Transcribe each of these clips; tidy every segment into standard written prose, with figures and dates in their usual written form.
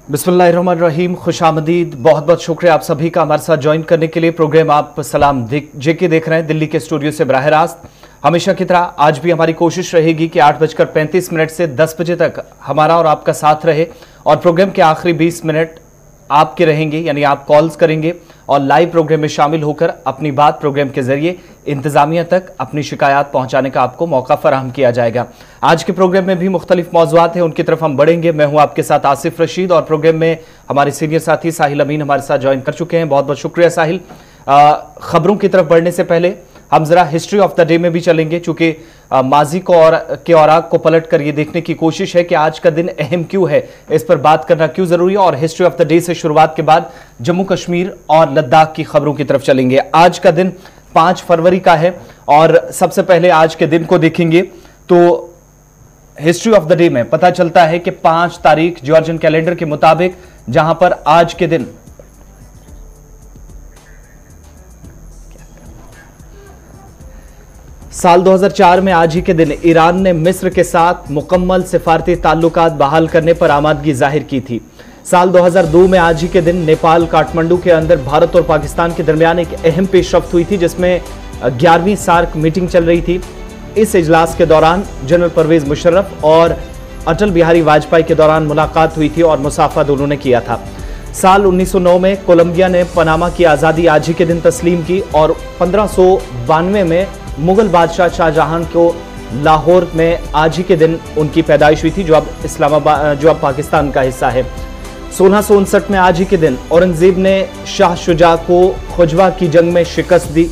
बिस्मिल्लाहिर्रहमानिर्रहीम, खुशामदीद। बहुत बहुत शुक्रिया आप सभी का हमारे साथ ज्वाइन करने के लिए। प्रोग्राम आप सलाम जेके देख रहे हैं दिल्ली के स्टूडियो से बराह रास्त। हमेशा की तरह आज भी हमारी कोशिश रहेगी कि 8:35 से 10 बजे तक हमारा और आपका साथ रहे और प्रोग्राम के आखिरी 20 मिनट आपके रहेंगे, यानी आप कॉल्स करेंगे और लाइव प्रोग्राम में शामिल होकर अपनी बात प्रोग्राम के जरिए इंतजामिया तक अपनी शिकायत पहुंचाने का आपको मौका फराहम किया जाएगा। आज के प्रोग्राम में भी मुख्तलिफ मौज़ूआत हैं, उनकी तरफ हम बढ़ेंगे। मैं हूं आपके साथ आसिफ रशीद और प्रोग्राम में हमारे सीनियर साथी साहिल अमीन हमारे साथ ज्वाइन कर चुके हैं। बहुत बहुत शुक्रिया साहिल। खबरों की तरफ बढ़ने से पहले हम जरा हिस्ट्री ऑफ द डे में भी चलेंगे, चूंकि माजी को और के औराक को पलट कर ये देखने की कोशिश है कि आज का दिन अहम क्यों है, इस पर बात करना क्यों जरूरी है। और हिस्ट्री ऑफ द डे से शुरुआत के बाद जम्मू कश्मीर और लद्दाख की खबरों की तरफ चलेंगे। आज का दिन 5 फरवरी का है और सबसे पहले आज के दिन को देखेंगे तो हिस्ट्री ऑफ द डे में पता चलता है कि 5 तारीख जॉर्जियन कैलेंडर के मुताबिक, जहां पर आज के दिन साल 2004 में आज ही के दिन ईरान ने मिस्र के साथ मुकम्मल सिफारती ताल्लुकात बहाल करने पर आमादगी जाहिर की थी। साल 2002 में आज ही के दिन नेपाल काठमांडू के अंदर भारत और पाकिस्तान के दरमियान एक अहम पेशरफ्त हुई थी, जिसमें 11वीं सार्क मीटिंग चल रही थी। इस इजलास के दौरान जनरल परवेज मुशर्रफ और अटल बिहारी वाजपेयी के दौरान मुलाकात हुई थी और मुसाफा दोनों ने किया था। साल 1909 में कोलंबिया ने पनामा की आज़ादी आज ही के दिन तस्लीम की और 1592 में मुगल बादशाह शाहजहां को लाहौर में आज ही के दिन उनकी पैदाइश हुई थी, जो अब पाकिस्तान का हिस्सा है। 1659 में आज ही के दिन औरंगजेब ने शाह शुजा को खुजवा की जंग में शिकस्त दी।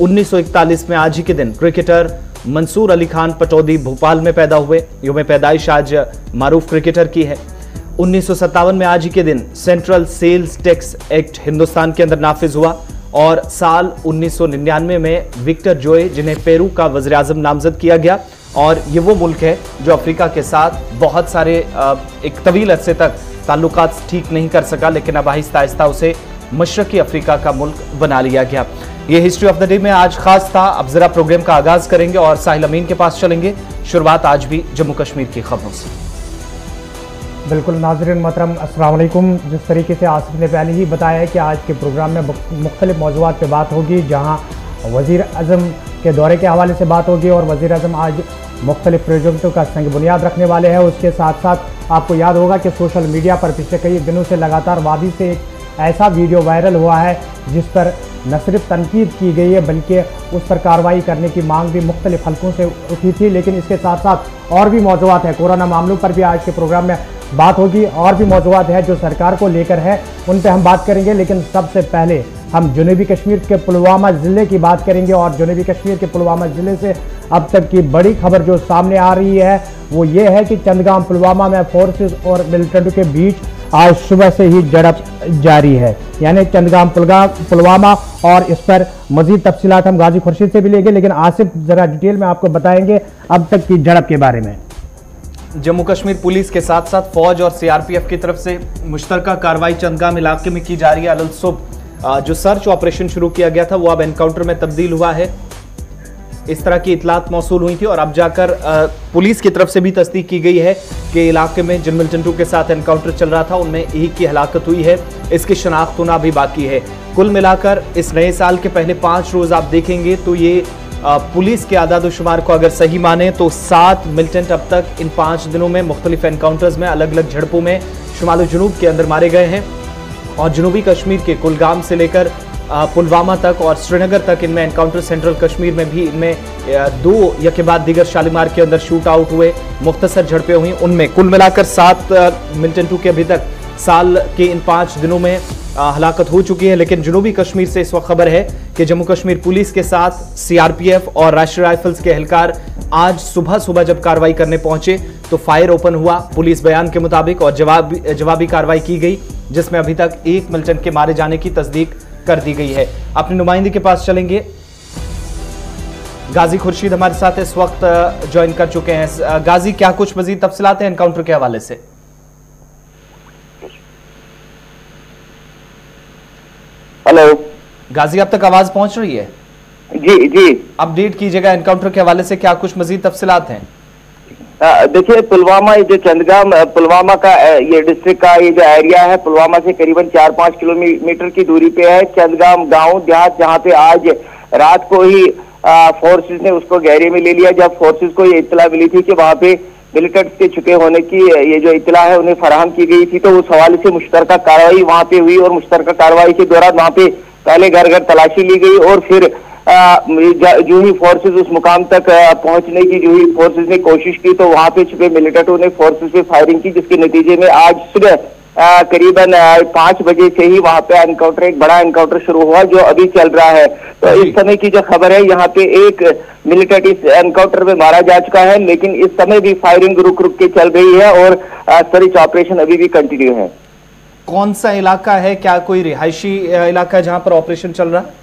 1941 में आज ही के दिन क्रिकेटर मंसूर अली खान पटौदी भोपाल में पैदा हुए। यौम पैदाइश आज मारूफ क्रिकेटर की है। 1957 में आज ही के दिन central sales tax act Hindustan के अंदर नाफिज हुआ और साल 1999 में विक्टर जोए, जिन्हें पेरू का वज़ीर आज़म नामजद किया गया, और ये वो मुल्क है जो अफ्रीका के साथ बहुत सारे एक तवील अरसे तक ताल्लुकात ठीक नहीं कर सका, लेकिन अब आहिस्ता आहिस्ता उसे मशरक़ी अफ्रीका का मुल्क बना लिया गया। ये हिस्ट्री ऑफ द डे में आज खास था। अब जरा प्रोग्राम का आगाज करेंगे और साहिल अमीन के पास चलेंगे। शुरुआत आज भी जम्मू कश्मीर की खबरों से। बिल्कुल नाज़रीन मोहतरम, अस्सलाम वालेकुम। जिस तरीके से आसिफ ने पहले ही बताया है कि आज के प्रोग्राम में मुख्तलिफ मौज़ूआत पे बात होगी, जहां वज़ीर आज़म के दौरे के हवाले से बात होगी और वज़ीर आज़म आज मुख्तलिफ प्रोजेक्टों का संग बुनियाद रखने वाले हैं। उसके साथ साथ आपको याद होगा कि सोशल मीडिया पर पिछले कई दिनों से लगातार वादी से एक ऐसा वीडियो वायरल हुआ है जिस पर न सिर्फ तनकीद की गई है बल्कि उस पर कार्रवाई करने की मांग भी मुख्तलिफ हलकों से उठी थी। लेकिन इसके साथ साथ और भी मौज़ूआत हैं। कोरोना मामलों पर भी आज के प्रोग्राम में बात होगी। और भी मौज़ूआत है जो सरकार को लेकर है, उन पे हम बात करेंगे। लेकिन सबसे पहले हम जनूबी कश्मीर के पुलवामा ज़िले की बात करेंगे और जनूबी कश्मीर के पुलवामा ज़िले से अब तक की बड़ी खबर जो सामने आ रही है वो ये है कि चंदगाम पुलवामा में फोर्सेस और मिलिटेंट के बीच आज सुबह से ही झड़प जारी है। यानी चंदगाम पुलवामा, और इस पर मजीद तफसीलात हम गाजी खुर्शीद से भी लेंगे। लेकिन आसिफ जरा डिटेल में आपको बताएंगे अब तक की झड़प के बारे में। जम्मू कश्मीर पुलिस के साथ साथ फौज और सीआरपीएफ की तरफ से मुश्तरका कार्रवाई चंदगाम इलाके में की जा रही है। अलसुबह जो सर्च ऑपरेशन शुरू किया गया था वो अब एनकाउंटर में तब्दील हुआ है, इस तरह की इतलात मौसूल हुई थी और अब जाकर पुलिस की तरफ से भी तस्दीक की गई है कि इलाके में जिन मिलिटेंटों के साथ एनकाउंटर चल रहा था उनमें एक की हलाकत हुई है। इसकी शनाख्त होना भी बाकी है। कुल मिलाकर इस नए साल के पहले 5 रोज आप देखेंगे तो ये पुलिस के आदाद शुमार को अगर सही माने तो 7 मिलिटेंट अब तक इन 5 दिनों में मुख्तलिफ एनकाउंटर्स में, अलग अलग झड़पों में शुमाल जनूब के अंदर मारे गए हैं। और जनूबी कश्मीर के कुलगाम से लेकर पुलवामा तक और श्रीनगर तक इनमें एनकाउंटर, सेंट्रल कश्मीर में भी इनमें 2 या के बाद दीगर शालीमार के अंदर शूट आउट हुए, मुख्तसर झड़पें हुई। उनमें कुल मिलाकर 7 मिलिटेंटों के अभी तक साल के इन 5 दिनों में हलाकत हो चुकी है। लेकिन जनूबी कश्मीर से इस वक्त खबर है कि जम्मू कश्मीर पुलिस के साथ सीआरपीएफ और राष्ट्रीय राइफल्स के एहलकार आज सुबह जब कार्रवाई करने पहुंचे तो फायर ओपन हुआ पुलिस बयान के मुताबिक और जवाबी कार्रवाई की गई, जिसमें अभी तक 1 मिलिटेंट के मारे जाने की तस्दीक कर दी गई है। अपने नुमाइंदे के पास चलेंगे। गाजी खुर्शीद हमारे साथ इस वक्त ज्वाइन कर चुके हैं। गाजी, क्या कुछ मजीद तफसीलात हैं एनकाउंटर के हवाले से? हेलो गाजी, अब तक आवाज पहुंच रही है? जी जी, अपडेट कीजिएगा एनकाउंटर के हवाले से, क्या कुछ मजीद तफसीलात हैं? देखिए, पुलवामा, ये जो चंदगाम पुलवामा का ये डिस्ट्रिक्ट का ये जो एरिया है, पुलवामा से करीबन 4-5 किलोमीटर की दूरी पे है चंदगाम गांव देहात, जहां पे आज रात को ही फोर्सेस ने उसको घेरे में ले लिया। जब फोर्सेस को ये इत्तला मिली थी कि वहां पे मिलिटेंट्स के छुपे होने की ये जो इत्तला है उन्हें फराहम की गई थी, तो उस हवाले से मुश्तरका कार्रवाई वहां पे हुई और मुश्तरका कार्रवाई के दौरान वहां पे पहले घर घर तलाशी ली गई और फिर जो ही फोर्सेस उस मुकाम तक पहुंचने की जो ही फोर्सेस ने कोशिश की तो वहां पे छुपे मिलिटेंटों ने फोर्सेस पे फायरिंग की, जिसके नतीजे में आज सुबह करीबन 5 बजे से ही वहां पे एनकाउंटर, एक बड़ा एनकाउंटर शुरू हुआ जो अभी चल रहा है। तो इस समय की जो खबर है, यहाँ पे एक मिलिटेंट इस एनकाउंटर में मारा जा चुका है, लेकिन इस समय भी फायरिंग रुक रुक के चल रही है और सर्च ऑपरेशन अभी भी कंटिन्यू है। कौन सा इलाका है, क्या कोई रिहायशी इलाका है जहां पर ऑपरेशन चल रहा है?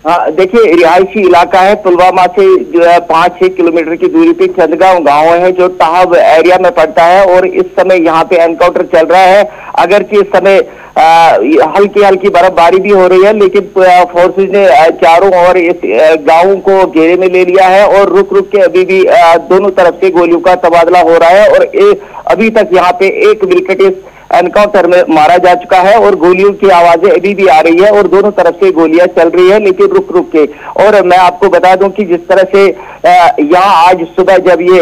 हाँ, देखिए, रिहायशी इलाका है। पुलवामा से जो है 5-6 किलोमीटर की दूरी पे चंदगांव गांव है जो ताहब एरिया में पड़ता है और इस समय यहाँ पे एनकाउंटर चल रहा है। अगरचे इस समय हल्की हल्की बर्फबारी भी हो रही है, लेकिन फोर्सेज ने चारों ओर इस गांव को घेरे में ले लिया है और रुक रुक के अभी भी दोनों तरफ से गोलियों का तबादला हो रहा है और अभी तक यहाँ पे एक मिलिटेंट एनकाउंटर में मारा जा चुका है और गोलियों की आवाजें अभी भी आ रही है और दोनों तरफ से गोलियां चल रही है, लेकिन रुक रुक के। और मैं आपको बता दूं कि जिस तरह से यहाँ आज सुबह जब ये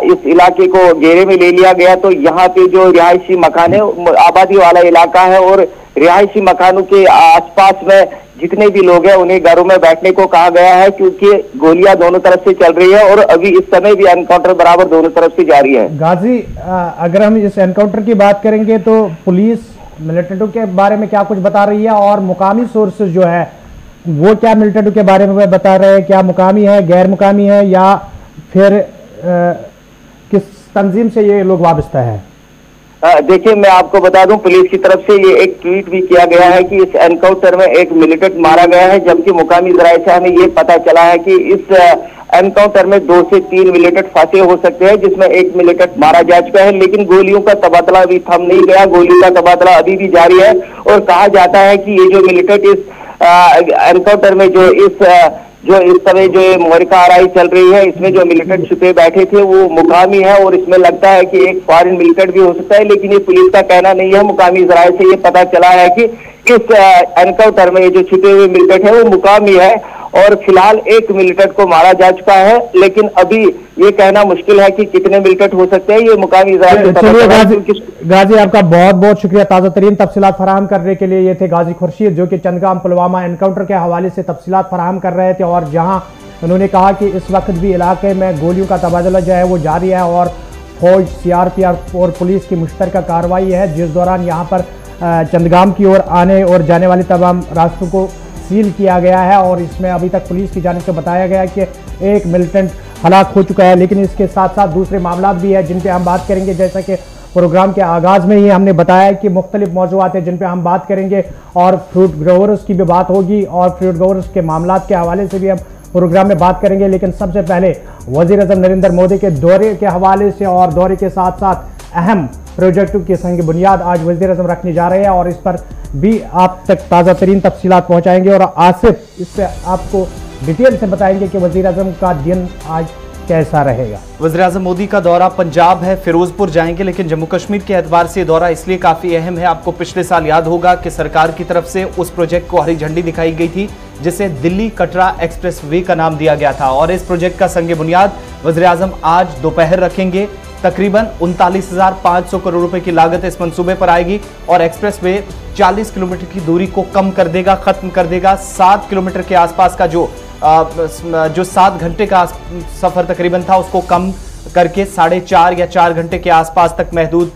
इस इलाके को घेरे में ले लिया गया तो यहाँ पे जो रिहायशी मकान है, आबादी वाला इलाका है और रिहायशी मकानों के आसपास में जितने भी लोग हैं उन्हें घरों में बैठने को कहा गया है, क्योंकि गोलियां दोनों तरफ से चल रही है और अभी इस समय भी एनकाउंटर बराबर दोनों तरफ से जारी है। गाजी, अगर हम इस एनकाउंटर की बात करेंगे तो पुलिस मिलिटेंटों के बारे में क्या कुछ बता रही है और मुकामी सोर्सेज जो है वो क्या मिलिटेंटों के बारे में बता रहे हैं? क्या मुकामी है, गैर मुकामी है या फिर किस तंजीम से ये लोग वाबस्ता है? देखिए, मैं आपको बता दूं, पुलिस की तरफ से ये एक ट्वीट भी किया गया है कि इस एनकाउंटर में एक मिलिटेंट मारा गया है, जबकि मुकामी जराये से हमें ये पता चला है कि इस एनकाउंटर में 2 से 3 मिलिटेंट फंसे हो सकते हैं, जिसमें एक मिलिटेंट मारा जा चुका है, लेकिन गोलियों का तबादला अभी थम नहीं गया। गोलियों का तबादला अभी भी जारी है और कहा जाता है कि ये जो मिलिटेंट इस एनकाउंटर में जो इस समय जो मोरिका आराई चल रही है, इसमें जो मिलिटेंट छुपे बैठे थे वो मुकामी है और इसमें लगता है कि एक फॉरेन मिलिटेंट भी हो सकता है, लेकिन ये पुलिस का कहना नहीं है। मुकामी जराये से ये पता चला है कि इस एनकाउंटर में जो छुपे हुए मिलिटेंट है वो मुकामी है और फिलहाल एक मिलिटेंट को मारा जा चुका है, लेकिन अभी ये कहना मुश्किल है कि कितने मिलिटेंट हो सकते हैं, ये मुकामी जराये से पता चला है। गाजी, आपका बहुत बहुत शुक्रिया ताज़ा तरीन तफसीलात फराहम करने के लिए। ये थे गाजी खुर्शीद जो कि चंदगाम पुलवामा एनकाउंटर के हवाले से तफसीलात फराहम कर रहे थे और जहां उन्होंने कहा कि इस वक्त भी इलाके में गोलियों का तबादला जो है वो जारी है और फौज, CRPF और पुलिस की मुश्तरका कार्रवाई है, जिस दौरान यहाँ पर चंदगाम की ओर आने और जाने वाले तमाम रास्तों को सील किया गया है और इसमें अभी तक पुलिस की जानिब से बताया गया है कि एक मिलिटेंट हलाक हो चुका है, लेकिन इसके साथ साथ दूसरे मामला भी है जिन पे हम बात करेंगे। जैसा कि प्रोग्राम के आगाज़ में ही हमने बताया कि मुख्तलिफ मौज़ूआत हैं जिन पे हम बात करेंगे और फ्रूट ग्रोवर्स की भी बात होगी और फ्रूट ग्रोवर्स के मामला के हवाले से भी हम प्रोग्राम में बात करेंगे। लेकिन सबसे पहले वज़ीर-ए-आज़म नरेंद्र मोदी के दौरे के हवाले से और दौरे के साथ साथ अहम प्रोजेक्टों की संग बुनियाद आज वज़ीर-ए-आज़म रखने जा रहे हैं और इस पर भी आप तक ताज़ा तरीन तफसीलात पहुँचाएँगे और आसिफ इस पर आपको डिटेल से बताएंगे कि वज़ीर-ए-आज़म का दिन आज कैसा रहेगा। वज़ीर-ए-आज़म मोदी का दौरा पंजाब है, फिरोजपुर जाएंगे, लेकिन जम्मू कश्मीर के एतबार से दौरा इसलिए काफ़ी अहम है। आपको पिछले साल याद होगा कि सरकार की तरफ से उस प्रोजेक्ट को हरी झंडी दिखाई गई थी जिसे दिल्ली कटरा एक्सप्रेस वे का नाम दिया गया था और इस प्रोजेक्ट का संग बुनियाद वज़ीर-ए-आज़म आज दोपहर रखेंगे। तकरीबन 39,500 करोड़ रुपए की लागत इस मंसूबे पर आएगी और एक्सप्रेस वे 40 किलोमीटर की दूरी को कम कर देगा, खत्म कर देगा। 7 किलोमीटर के आसपास का जो 7 घंटे का सफर तकरीबन था उसको कम करके 4.5 या 4 घंटे के आसपास तक महदूद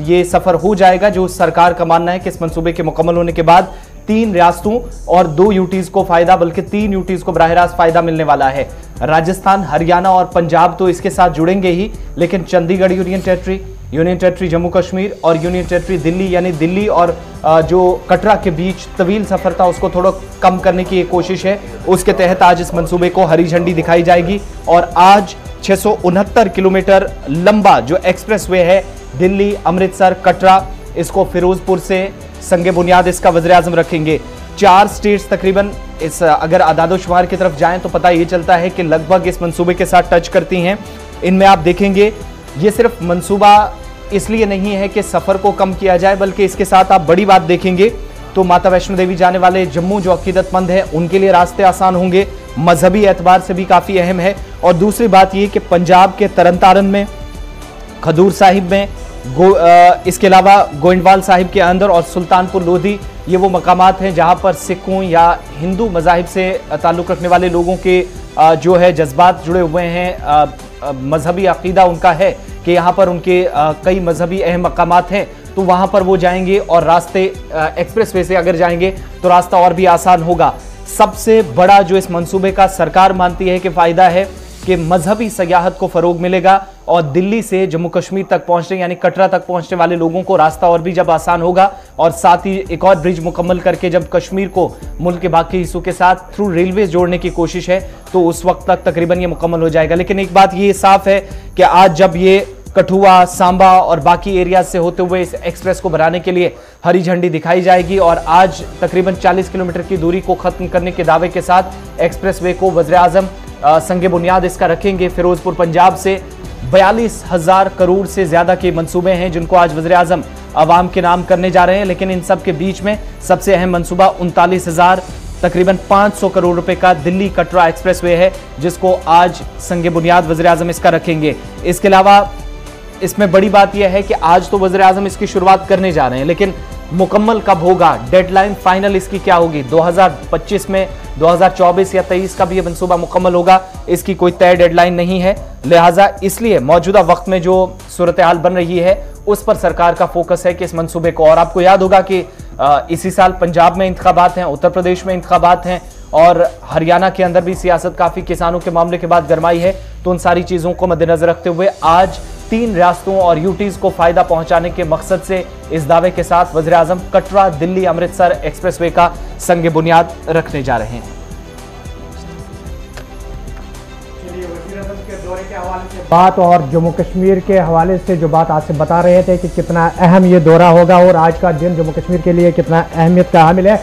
ये सफर हो जाएगा, जो सरकार का मानना है कि इस मंसूबे के मुकम्मल होने के बाद 3 रियासतों और 2 यूटीज को फायदा, बल्कि 3 यूटीज को बराह रास्त फायदा मिलने वाला है। राजस्थान, हरियाणा और पंजाब तो इसके साथ जुड़ेंगे ही, लेकिन चंडीगढ़ यूनियन टेरिटरी जम्मू कश्मीर और यूनियन टेरिटरी दिल्ली, यानी दिल्ली और जो कटरा के बीच तवील सफर था उसको थोड़ा कम करने की एक कोशिश है। उसके तहत आज इस मंसूबे को हरी झंडी दिखाई जाएगी और आज 669 किलोमीटर लंबा जो एक्सप्रेस वे है दिल्ली अमृतसर कटरा, इसको फिरोजपुर से संगे बुनियाद इसका वज़ीर-ए-आज़म रखेंगे। 4 स्टेट्स तकरीबन इस अगर आदादोशुमार की तरफ जाएं तो पता ये चलता है कि लगभग इस मंसूबे के साथ टच करती हैं। इनमें आप देखेंगे ये सिर्फ मंसूबा इसलिए नहीं है कि सफर को कम किया जाए, बल्कि इसके साथ आप बड़ी बात देखेंगे तो माता वैष्णो देवी जाने वाले जम्मू जो अकीदतमंद है उनके लिए रास्ते आसान होंगे, मजहबी एतबार से भी काफी अहम है। और दूसरी बात ये कि पंजाब के तरन में, खदूर साहिब में, इसके अलावा गोइंदवाल साहिब के अंदर और सुल्तानपुर लोधी, ये वो मकामात हैं जहां पर सिखों या हिंदू मजाहिब से ताल्लुक़ रखने वाले लोगों के जो है जज्बात जुड़े हुए हैं, मजहबी अकीदा उनका है कि यहाँ पर उनके कई मजहबी अहम मकामात हैं, तो वहाँ पर वो जाएंगे और रास्ते एक्सप्रेसवे से अगर जाएंगे तो रास्ता और भी आसान होगा। सबसे बड़ा जो इस मंसूबे का सरकार मानती है कि फ़ायदा है कि मजहबी सयाहत को फ़रोग मिलेगा और दिल्ली से जम्मू कश्मीर तक पहुंचने यानी कटरा तक पहुंचने वाले लोगों को रास्ता और भी जब आसान होगा, और साथ ही एक और ब्रिज मुकम्मल करके जब कश्मीर को मुल्क के बाकी हिस्सों के साथ थ्रू रेलवे जोड़ने की कोशिश है तो उस वक्त तक तकरीबन ये मुकम्मल हो जाएगा। लेकिन एक बात ये साफ है कि आज जब ये कठुआ, सांबा और बाकी एरिया से होते हुए इस एक्सप्रेस को बनाने के लिए हरी झंडी दिखाई जाएगी और आज तकरीबन 40 किलोमीटर की दूरी को खत्म करने के दावे के साथ एक्सप्रेसवे को वज़ीर-ए-आज़म संगे बुनियाद इसका रखेंगे। फिरोजपुर पंजाब से 42,000 करोड़ से ज्यादा के मंसूबे हैं जिनको आज वज़ीर-ए-आज़म अवाम के नाम करने जा रहे हैं, लेकिन इन सब के बीच में सबसे अहम मंसूबा 39,000 तकरीबन 500 करोड़ रुपए का दिल्ली कटरा एक्सप्रेसवे है जिसको आज संगे बुनियाद वज़ीर-ए-आज़म इसका रखेंगे। इसके अलावा इसमें बड़ी बात यह है कि आज तो वज़ीर-ए-आज़म इसकी शुरुआत करने जा रहे हैं, लेकिन मुकम्मल कब होगा, डेडलाइन फाइनल इसकी क्या होगी, 2025 में, 2024 या 23 का भी ये मंसूबा मुकम्मल होगा, इसकी कोई तय डेडलाइन नहीं है। लिहाजा इसलिए मौजूदा वक्त में जो सूरत हाल बन रही है उस पर सरकार का फोकस है कि इस मंसूबे को, और आपको याद होगा कि इसी साल पंजाब में इंतखाबात हैं, उत्तर प्रदेश में इंतखाबात हैं और हरियाणा के अंदर भी सियासत काफी किसानों के मामले के बाद गरमाई है। तो उन सारी चीजों को मद्देनजर रखते हुए आज 3 रियासतों और यूटीज को फायदा पहुंचाने के मकसद से इस दावे के साथ वज़ीर-ए-आज़म कटरा दिल्ली अमृतसर एक्सप्रेसवे का संगे बुनियाद रखने जा रहे हैं। बात और जम्मू कश्मीर के हवाले से जो बात आज से बता रहे थे कि कितना अहम ये दौरा होगा और आज का दिन जम्मू कश्मीर के लिए कितना अहमियत का हामिल है,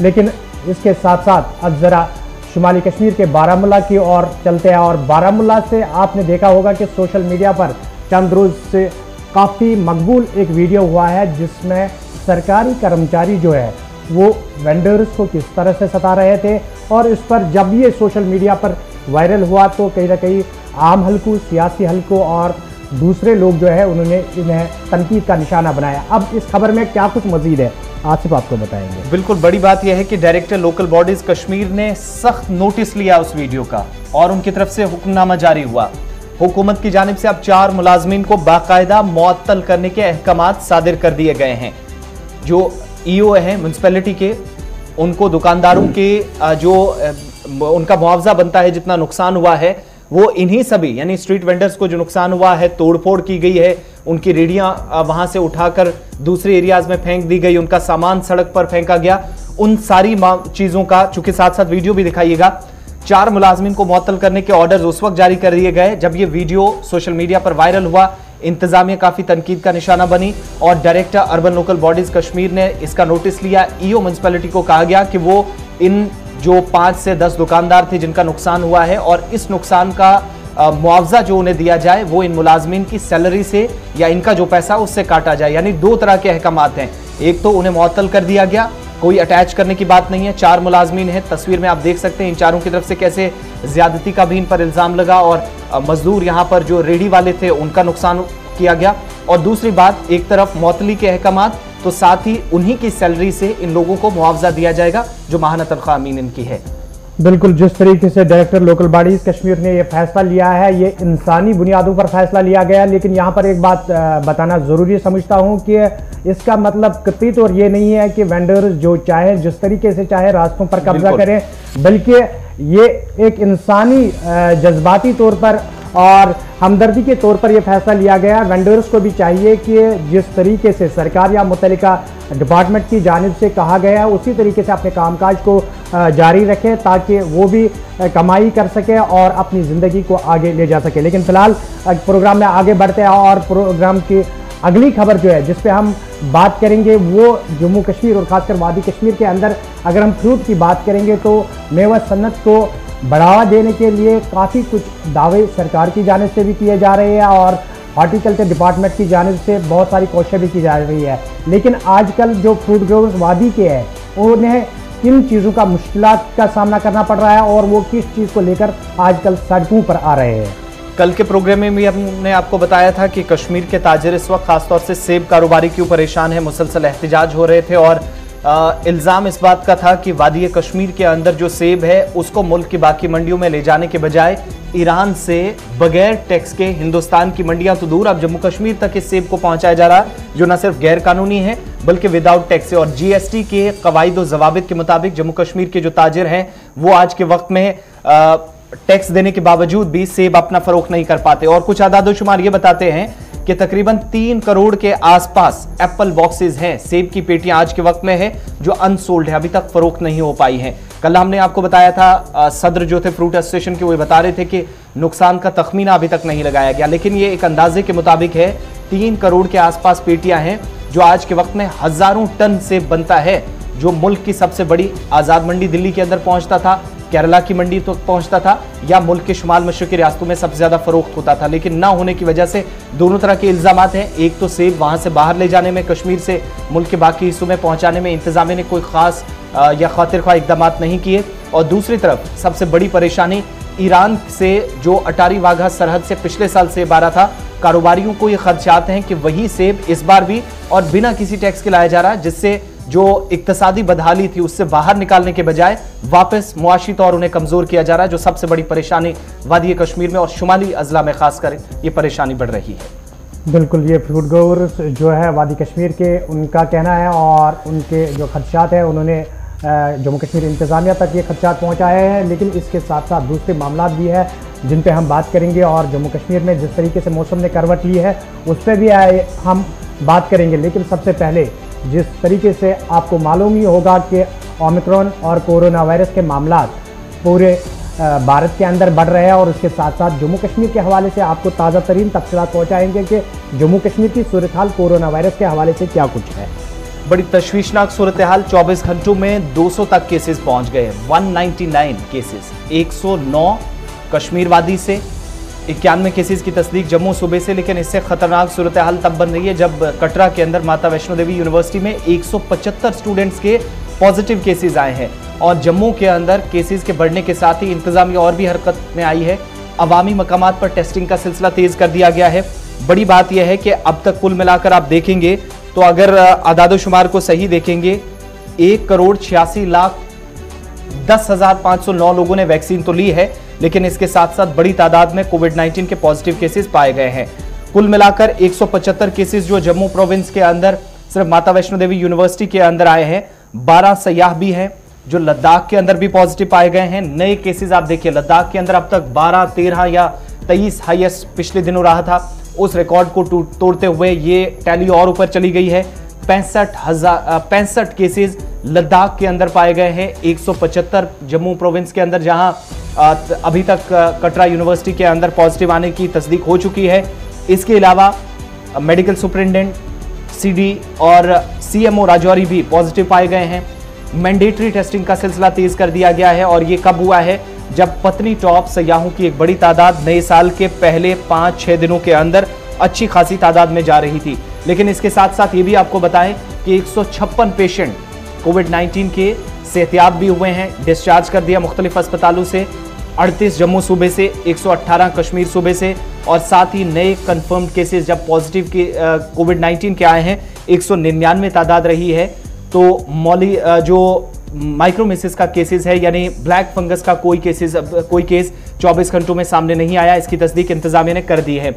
लेकिन इसके साथ साथ अब ज़रा शुमाली कश्मीर के बारामूला की ओर चलते हैं। और बारामूला से आपने देखा होगा कि सोशल मीडिया पर चंद रोज से काफ़ी मकबूल एक वीडियो हुआ है जिसमें सरकारी कर्मचारी जो है वो वेंडर्स को किस तरह से सता रहे थे, और इस पर जब ये सोशल मीडिया पर वायरल हुआ तो कहीं ना कहीं आम हलकों, सियासी हलकों और दूसरे लोग जो है उन्होंने इन्हें तनकीद का निशाना बनाया। अब इस खबर में क्या कुछ मजीद है आसिफ आपको बताएंगे। बिल्कुल, बड़ी बात यह है कि डायरेक्टर लोकल बॉडीज कश्मीर ने सख्त नोटिस लिया उस वीडियो का और उनकी तरफ से हुक्मनामा जारी हुआ। हुकूमत की जानिब से अब 4 मुलाजमीन को बाकायदा मुअत्तल करने के अहकामात सादिर कर दिए गए हैं। जो ईओ हैं म्यूनसिपैलिटी के, उनको दुकानदारों के जो उनका मुआवजा बनता है, जितना नुकसान हुआ है वो इन्हीं सभी यानी स्ट्रीट वेंडर्स को जो नुकसान हुआ है, तोड़फोड़ की गई है, उनकी रेडियां वहां से उठाकर दूसरे एरियाज में फेंक दी गई, उनका सामान सड़क पर फेंका गया, उन सारी चीजों का चूंकि साथ साथ वीडियो भी दिखाइएगा। 4 मुलाजमीन को मुअत्तल करने के ऑर्डर्स उस वक्त जारी कर दिए गए जब ये वीडियो सोशल मीडिया पर वायरल हुआ। इंतजामिया काफी तनकीद का निशाना बनी और director urban local bodies Kashmir ने इसका नोटिस लिया। ईओ म्यूनसिपैलिटी को कहा गया कि वो इन जो 5 से 10 दुकानदार थे जिनका नुकसान हुआ है और इस नुकसान का मुआवजा जो उन्हें दिया जाए वो इन मुलाजमीन की सैलरी से या इनका जो पैसा उससे काटा जाए। यानी 2 तरह के अहकामात हैं, एक तो उन्हें मुअत्तल कर दिया गया, कोई अटैच करने की बात नहीं है। 4 मुलाजमीन हैं, तस्वीर में आप देख सकते हैं इन चारों की तरफ से कैसे ज्यादती का भी इन पर इल्जाम लगा और मजदूर यहाँ पर जो रेडी वाले थे उनका नुकसान किया गया। और दूसरी बात, एक तरफ मुअत्तली के अहकामात तो साथ ही उन्हीं की सैलरी से इन लोगों को मुआवजा दिया जाएगा जो माहाना तनख्वाह अमीन इनकी है। बिल्कुल, जिस तरीके से डायरेक्टर लोकल बॉडीज कश्मीर ने यह फैसला लिया है ये इंसानी बुनियादों पर फैसला लिया गया, लेकिन यहाँ पर एक बात बताना ज़रूरी समझता हूँ कि इसका मतलब कतई तौर ये नहीं है कि वेंडर्स जो चाहे जिस तरीके से चाहे रास्तों पर कब्जा करें, बल्कि ये एक इंसानी जज्बाती तौर पर और हमदर्दी के तौर पर यह फैसला लिया गया। वेंडर्स को भी चाहिए कि जिस तरीके से सरकार या मुतल्लिका डिपार्टमेंट की जानिब से कहा गया है उसी तरीके से अपने कामकाज को जारी रखें ताकि वो भी कमाई कर सके और अपनी ज़िंदगी को आगे ले जा सके। लेकिन फ़िलहाल प्रोग्राम में आगे बढ़ते हैं और प्रोग्राम की अगली खबर जो है जिस पे हम बात करेंगे वो जम्मू कश्मीर और ख़ासकर वादी कश्मीर के अंदर अगर हम फ्रूट की बात करेंगे तो मेवा सन्नत को बढ़ावा देने के लिए काफ़ी कुछ दावे सरकार की जानिब से भी किए जा रहे हैं और हॉर्टिकल्चर डिपार्टमेंट की जानिब से बहुत सारी कोशिशें भी की जा रही है। लेकिन आजकल जो फ्रूट ग्रोवर्स वादी के हैं उन्हें किन चीज़ों का मुश्किलात का सामना करना पड़ रहा है और वो किस चीज़ को लेकर आजकल सड़कों पर आ रहे हैं। कल के प्रोग्राम में भी हमने आपको बताया था कि कश्मीर के ताजिर इस वक्त खासतौर से सेब कारोबारी क्यों परेशान है, मुसलसल एहतजाज हो रहे थे और इल्ज़ाम इस बात का था कि वादी कश्मीर के अंदर जो सेब है उसको मुल्क की बाकी मंडियों में ले जाने के बजाय ईरान से बगैर टैक्स के हिंदुस्तान की मंडियां तो दूर अब जम्मू कश्मीर तक इस सेब को पहुंचाया जा रहा है, जो न सिर्फ गैर कानूनी है बल्कि विदाउट टैक्स है। और जीएसटी के कवायद और जवाबित के मुताबिक जम्मू कश्मीर के जो ताजिर हैं वो आज के वक्त में टैक्स देने के बावजूद भी सेब अपना फरोख्त नहीं कर पाते। और कुछ आदादोशुमार ये बताते हैं कि तकरीबन 3 करोड़ के आसपास एप्पल बॉक्सेस हैं, सेब की पेटियां आज के वक्त में है जो अनसोल्ड है, अभी तक फरोख्त नहीं हो पाई हैं। कल हमने आपको बताया था सदर जो थे फ्रूट एसोसिएशन के वो बता रहे थे कि नुकसान का तखमीना अभी तक नहीं लगाया गया, लेकिन ये एक अंदाजे के मुताबिक है 3 करोड़ के आसपास पेटियां हैं जो आज के वक्त में हजारों टन सेब बनता है, जो मुल्क की सबसे बड़ी आजाद मंडी दिल्ली के अंदर पहुंचता था, केरला की मंडी तक पहुंचता था या मुल्क के शुमाल मशरकी रियासतों में सबसे ज्यादा फरोख्त होता था। लेकिन ना होने की वजह से दोनों तरह के इल्जाम हैं। एक तो सेब वहां से बाहर ले जाने में, कश्मीर से मुल्क के बाकी हिस्सों में पहुंचाने में इंतजामिया ने कोई खास या खातिर ख्वाह इकदाम नहीं किए, और दूसरी तरफ सबसे बड़ी परेशानी ईरान से जो अटारी वाघा सरहद से पिछले साल सेब आ रहा था, कारोबारियों को ये खदशात हैं कि वही सेब इस बार भी और बिना किसी टैक्स के लाया जा रहा है, जिससे जो इक्तसादी बदहाली थी उससे बाहर निकालने के बजाय वापस मुआशी तौर उन्हें कमजोर किया जा रहा है, जो सबसे बड़ी परेशानी वादी कश्मीर में और शुमाली अजला में खासकर ये परेशानी बढ़ रही है। बिल्कुल, ये फ्रूट ग्रोवर्स जो है वादी कश्मीर के, उनका कहना है और उनके जो खदशात हैं उन्होंने जम्मू कश्मीर इंतज़ामिया तक ये खदशात पहुँचाए हैं। लेकिन इसके साथ साथ दूसरे मामला भी है जिन पे हम बात करेंगे और जम्मू कश्मीर में जिस तरीके से मौसम ने करवट ली है उस पर भी हम बात करेंगे। लेकिन सबसे पहले जिस तरीके से आपको मालूम ही होगा कि ओमिक्रॉन और कोरोना वायरस के मामला पूरे भारत के अंदर बढ़ रहे हैं और उसके साथ साथ जम्मू कश्मीर के हवाले से आपको ताज़ा तरीन तफसीलात पहुँचाएंगे कि जम्मू कश्मीर की सूरत हाल कोरोना वायरस के हवाले से क्या कुछ है। बड़ी तशवीशनाक सूरत हाल, 24 घंटों में 200 तक केसेस पहुंच गए, 199 केसेस, 109 कश्मीर वादी से, 91 केसेस की तस्दीक जम्मू सूबे से। लेकिन इससे खतरनाक सूरत हाल तब बन रही है जब कटरा के अंदर माता वैष्णो देवी यूनिवर्सिटी में 175 स्टूडेंट्स के पॉजिटिव केसेस आए हैं और जम्मू के अंदर केसेस के बढ़ने के साथ ही इंतजामिया और भी हरकत में आई है। अवामी मकामात पर टेस्टिंग का सिलसिला तेज कर दिया गया है। बड़ी बात यह है कि अब तक कुल मिलाकर आप देखेंगे तो अगर आदादोशुमार को सही देखेंगे 1,86,10,509 लोगों ने वैक्सीन तो ली है, लेकिन इसके साथ साथ बड़ी तादाद में कोविड-19 के पॉजिटिव केसेस पाए गए हैं। कुल मिलाकर 175 केसेस जो जम्मू प्रोविंस के अंदर सिर्फ माता वैष्णो देवी यूनिवर्सिटी के अंदर आए हैं। 12 सयाह भी हैं जो लद्दाख के अंदर भी पॉजिटिव पाए गए हैं। नए केसेस आप देखिए, लद्दाख के अंदर अब तक 12, 13 या 23 हाईएस्ट पिछले दिनों रहा था, उस रिकॉर्ड को तोड़ते हुए ये टैली और ऊपर चली गई है। 65 केसेस लद्दाख के अंदर पाए गए हैं, 175 जम्मू प्रोविंस के अंदर, जहां अभी तक कटरा यूनिवर्सिटी के अंदर पॉजिटिव आने की तस्दीक हो चुकी है। इसके अलावा मेडिकल सुपरिटेंडेंट, सीडी और सीएमओ राजौरी भी पॉजिटिव पाए गए हैं। मैंडेटरी टेस्टिंग का सिलसिला तेज कर दिया गया है और ये कब हुआ है, जब पत्नी टॉप सयाहों की एक बड़ी तादाद नए साल के पहले 5-6 दिनों के अंदर अच्छी खासी तादाद में जा रही थी। लेकिन इसके साथ साथ ये भी आपको बताएं कि 156 पेशेंट कोविड-19 के सेहतियाब भी हुए हैं, डिस्चार्ज कर दिया मुख्तलिफ अस्पतालों से। 38 जम्मू सूबे से, 118 कश्मीर सूबे से, और साथ ही नए कंफर्म्ड केसेस जब पॉजिटिव के कोविड-19 के आए हैं 199 तादाद रही है। तो मौली जो माइक्रोमिसिस का केसेस है यानी ब्लैक फंगस का कोई केस 24 घंटों में सामने नहीं आया, इसकी तस्दीक इंतजामिया ने कर दी है।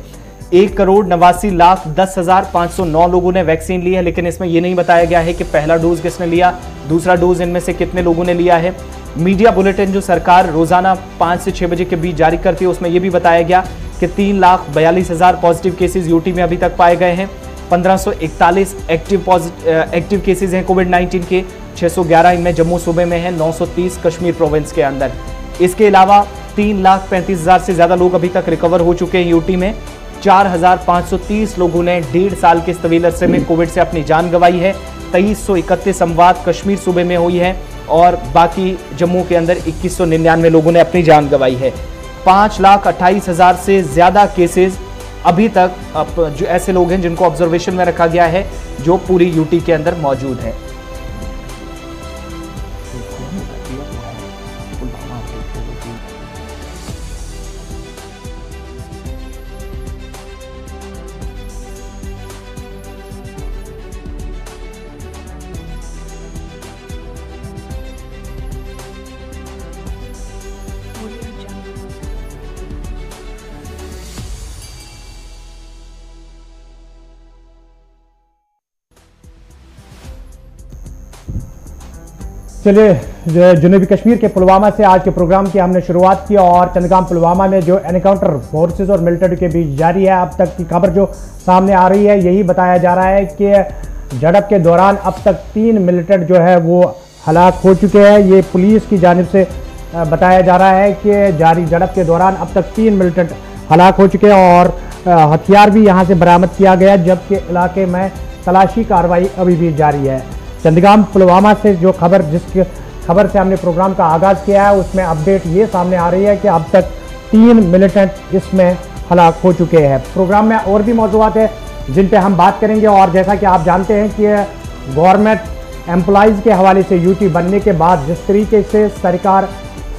1,89,10,509 लोगों ने वैक्सीन ली है, लेकिन इसमें यह नहीं बताया गया है कि पहला डोज किसने लिया, दूसरा डोज इनमें से कितने लोगों ने लिया है। मीडिया बुलेटिन जो सरकार रोजाना 5 से 6 बजे के बीच जारी करती है उसमें यह भी बताया गया कि 3,42,000 पॉजिटिव केसेस यूटी में अभी तक पाए गए हैं। 1541 एक्टिव केसेस हैं कोविड-19 के, 611 इनमें जम्मू सूबे में हैं, 930 कश्मीर प्रोविंस के अंदर। इसके अलावा 3,35,000 से ज्यादा लोग अभी तक रिकवर हो चुके हैं यूटी में। 4,530 लोगों ने 1.5 साल के इस तवील अरसे में कोविड से अपनी जान गंवाई है। 2331 अमवात कश्मीर सूबे में हुई है। और बाकी जम्मू के अंदर 2199 लोगों ने अपनी जान गंवाई है। 5,28,000 से ज्यादा केसेस अभी तक जो ऐसे लोग हैं जिनको ऑब्जर्वेशन में रखा गया है, जो पूरी यूटी के अंदर मौजूद है। चलिए, जुनूबी कश्मीर के पुलवामा से आज के प्रोग्राम की हमने शुरुआत की और चंदगाम पुलवामा में जो एनकाउंटर फोर्सेस और मिलिट्री के बीच जारी है, अब तक की खबर जो सामने आ रही है यही बताया जा रहा है कि झड़प के दौरान अब तक 3 मिलिटेंट जो है वो हलाक हो चुके हैं। ये पुलिस की जानिब से बताया जा रहा है कि जारी झड़प के दौरान अब तक 3 मिलिटेंट हलाक हो चुके हैं और हथियार भी यहाँ से बरामद किया गया, जबकि इलाके में तलाशी कार्रवाई अभी भी जारी है। चंदगाम पुलवामा से जो खबर जिस खबर से हमने प्रोग्राम का आगाज़ किया है उसमें अपडेट ये सामने आ रही है कि अब तक 3 मिलिटेंट इसमें हलाक हो चुके हैं। प्रोग्राम में और भी मौजूद है जिन पे हम बात करेंगे और जैसा कि आप जानते हैं कि गवर्नमेंट एम्प्लॉइज़ के हवाले से यूटी बनने के बाद जिस तरीके से सरकार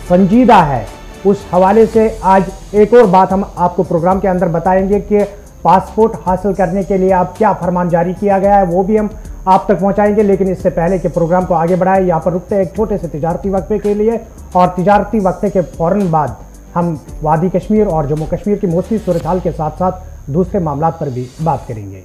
संजीदा है, उस हवाले से आज एक और बात हम आपको प्रोग्राम के अंदर बताएंगे कि पासपोर्ट हासिल करने के लिए अब क्या फरमान जारी किया गया है, वो भी हम आप तक पहुंचाएंगे। लेकिन इससे पहले कि प्रोग्राम को आगे बढ़ाएं, यहाँ पर रुकते हैं एक छोटे से तिजारती वक्फे के लिए और तिजारती वक्फे के फौरन बाद हम वादी कश्मीर और जम्मू कश्मीर की मौसमी सूरत हाल के साथ साथ दूसरे मामलों पर भी बात करेंगे।